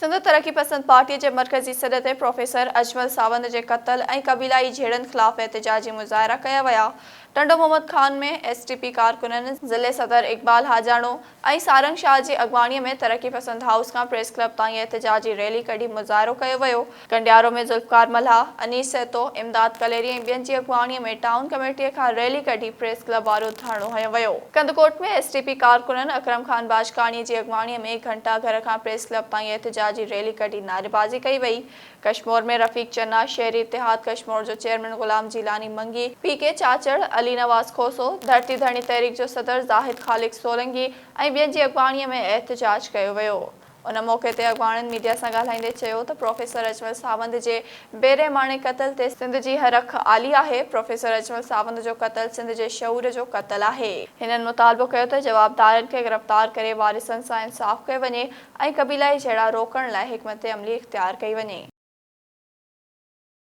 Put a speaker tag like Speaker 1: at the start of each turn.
Speaker 1: सिंध तरक्की पसंद पार्टी के मरकजी सदर प्रोफेसर अजमल सावंत के कत्ल और कबीलाई झेड़न खिलाफ एहतजाजी मुजाहरा किया विया। टंडो मोहम्मद खान में एसटीपी कारकुनन जिले सदर इकबाल हाजाणो और सारंग शाह की अगवानी में तरक्की पसंद हाउस का प्रेस क्लब ताई एहतजाजी रैली कढ़ी मुजाहरो किया वियो। कंडियारो में जुल्फकार मल्हा, अनीस सेतो, इमदाद कलेरी और बियन की अगवानी में टाउन कमेटी का रैली कढ़ी प्रेस क्लब वारो धरणो हयो वियो। कंदकोट में एसटीपी कारकुनन अकरम खान बाजकानी की अगवानी में 1 घंटा घर का प्रेस क्लब ताई एहतजाजी रैली कढ़ी नारेबाजी कई वई। कश्मीर में रफीक चन्ना, शहरी इतिहाद कश्मीर जो चेयरमैन गुलाम जिलानी मंगी, पीके चाचड़, अली नवाज खोसो, धरती धरणी तहरीक जो सदर जाहिद खालिक सोलंगी और बियन की अगवानी में एहतजाज किया वियो। उन मौके ते अगवाणन मीडिया से ॻाल्हाईंदे चयो त प्रोफेसर अजमल सावंत जे बेरहमाने कत्ल ते सिंध जी हर अख आली आहे। प्रोफेसर अजमल सावंत जो कत्ल सिंध जे शऊर जो कत्ल आहे। हिननि मुतालबो कयो त जवाबदारनि खे गिरफ्तार करे वारिसनि सां इंसाफ़ कयो वञे और कबीलाई झेड़ा रोकण लाइ हिकमत अमली इख्तियार कई वञे।